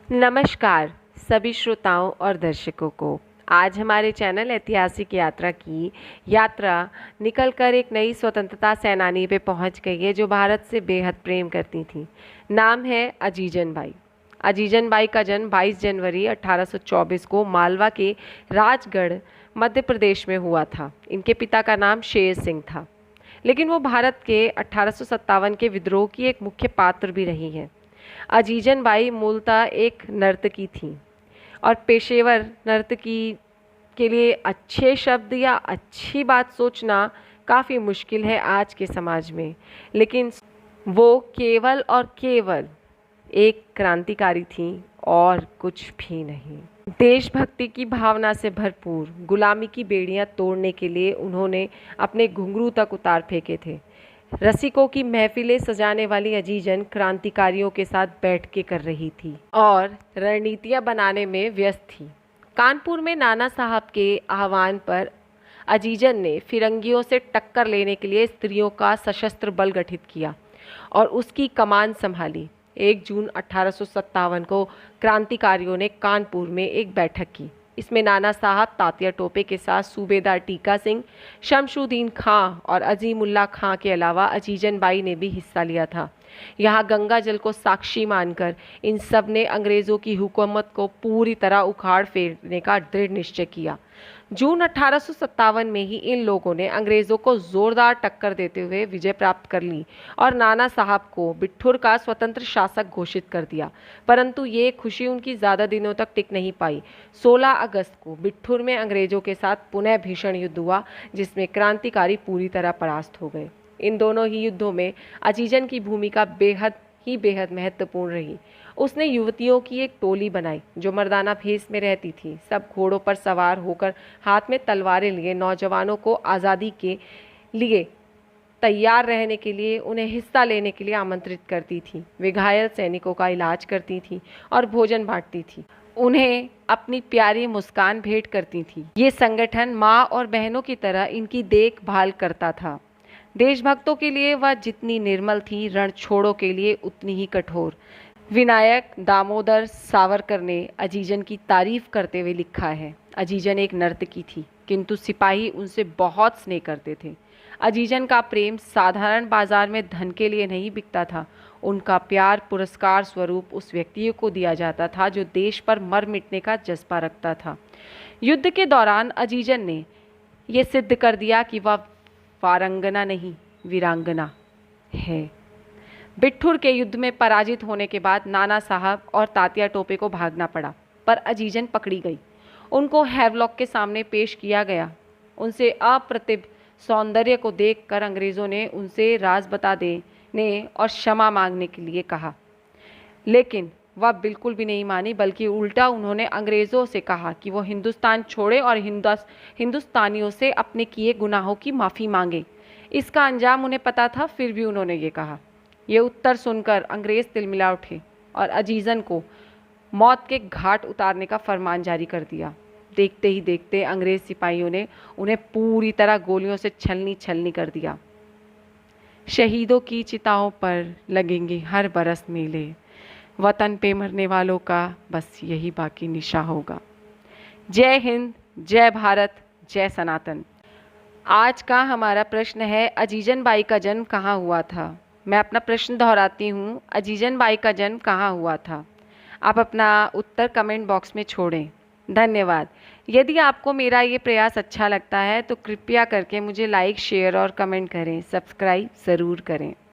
नमस्कार सभी श्रोताओं और दर्शकों को। आज हमारे चैनल ऐतिहासिक यात्रा की यात्रा निकलकर एक नई स्वतंत्रता सेनानी पे पहुंच गई है जो भारत से बेहद प्रेम करती थी। नाम है अजीजन बाई। अजीजन बाई का जन्म 22 जनवरी 1824 को मालवा के राजगढ़ मध्य प्रदेश में हुआ था। इनके पिता का नाम शेर सिंह था, लेकिन वो भारत के 1857 के विद्रोह की एक मुख्य पात्र भी रही हैं। अजीजन बाई मूलतः एक नर्तकी थी और पेशेवर नर्तकी के लिए अच्छे शब्द या अच्छी बात सोचना काफ़ी मुश्किल है आज के समाज में, लेकिन वो केवल और केवल एक क्रांतिकारी थी और कुछ भी नहीं। देशभक्ति की भावना से भरपूर गुलामी की बेड़ियां तोड़ने के लिए उन्होंने अपने घुंघरू तक उतार फेंके थे। रसिकों की महफिलें सजाने वाली अजीजन क्रांतिकारियों के साथ बैठ के कर रही थी और रणनीतियां बनाने में व्यस्त थी। कानपुर में नाना साहब के आह्वान पर अजीजन ने फिरंगियों से टक्कर लेने के लिए स्त्रियों का सशस्त्र बल गठित किया और उसकी कमान संभाली। 1 जून 1857 को क्रांतिकारियों ने कानपुर में एक बैठक की। इसमें नाना साहब तात्या टोपे के साथ सूबेदार टीका सिंह, शमशुद्दीन खां और अजीमुल्ला खां के अलावा अजीजन बाई ने भी हिस्सा लिया था। यहाँ गंगा जल को साक्षी मानकर इन सब ने अंग्रेज़ों की हुकूमत को पूरी तरह उखाड़ फेरने का दृढ़ निश्चय किया। जून 1857 में ही इन लोगों ने अंग्रेज़ों को जोरदार टक्कर देते हुए विजय प्राप्त कर ली और नाना साहब को बिठूर का स्वतंत्र शासक घोषित कर दिया। परंतु ये खुशी उनकी ज़्यादा दिनों तक टिक नहीं पाई। 16 अगस्त को बिठूर में अंग्रेज़ों के साथ पुनः भीषण युद्ध हुआ, जिसमें क्रांतिकारी पूरी तरह परास्त हो गए। इन दोनों ही युद्धों में अजीजन की भूमिका बेहद महत्वपूर्ण रही। उसने युवतियों की एक टोली बनाई जो मर्दाना भेष में रहती थी। सब घोड़ों पर सवार होकर हाथ में तलवारें लिए नौजवानों को आज़ादी के लिए तैयार रहने के लिए, उन्हें हिस्सा लेने के लिए आमंत्रित करती थी। वे घायल सैनिकों का इलाज करती थी और भोजन बांटती थी, उन्हें अपनी प्यारी मुस्कान भेंट करती थी। ये संगठन माँ और बहनों की तरह इनकी देखभाल करता था। देशभक्तों के लिए वह जितनी निर्मल थी, रणछोड़ों के लिए उतनी ही कठोर। विनायक दामोदर सावरकर ने अजीजन की तारीफ करते हुए लिखा है, अजीजन एक नर्तकी थी, किंतु सिपाही उनसे बहुत स्नेह करते थे। अजीजन का प्रेम साधारण बाजार में धन के लिए नहीं बिकता था। उनका प्यार पुरस्कार स्वरूप उस व्यक्ति को दिया जाता था जो देश पर मर मिटने का जज्बा रखता था। युद्ध के दौरान अजीजन ने यह सिद्ध कर दिया कि वह वारंगना नहीं, वीरांगना है। बिठूर के युद्ध में पराजित होने के बाद नाना साहब और तात्या टोपे को भागना पड़ा, पर अजीजन पकड़ी गई। उनको हैवलॉक के सामने पेश किया गया। उनसे अप्रतिभ सौंदर्य को देखकर अंग्रेज़ों ने उनसे राज बता देने और क्षमा मांगने के लिए कहा, लेकिन वह बिल्कुल भी नहीं मानी, बल्कि उल्टा उन्होंने अंग्रेज़ों से कहा कि वो हिंदुस्तान छोड़े और हिंदुस्तानियों से अपने किए गुनाहों की माफ़ी मांगे। इसका अंजाम उन्हें पता था, फिर भी उन्होंने ये कहा। ये उत्तर सुनकर अंग्रेज़ तिलमिला उठे और अजीजन को मौत के घाट उतारने का फरमान जारी कर दिया। देखते ही देखते अंग्रेज़ सिपाहियों ने उन्हें पूरी तरह गोलियों से छलनी कर दिया। शहीदों की चिताओं पर लगेंगे हर बरस मेले, वतन पे मरने वालों का बस यही बाकी निशा होगा। जय हिंद, जय भारत, जय सनातन। आज का हमारा प्रश्न है, अजीजन बाई का जन्म कहाँ हुआ था? मैं अपना प्रश्न दोहराती हूँ, अजीजन बाई का जन्म कहाँ हुआ था? आप अपना उत्तर कमेंट बॉक्स में छोड़ें। धन्यवाद। यदि आपको मेरा ये प्रयास अच्छा लगता है तो कृपया करके मुझे लाइक, शेयर और कमेंट करें। सब्सक्राइब ज़रूर करें।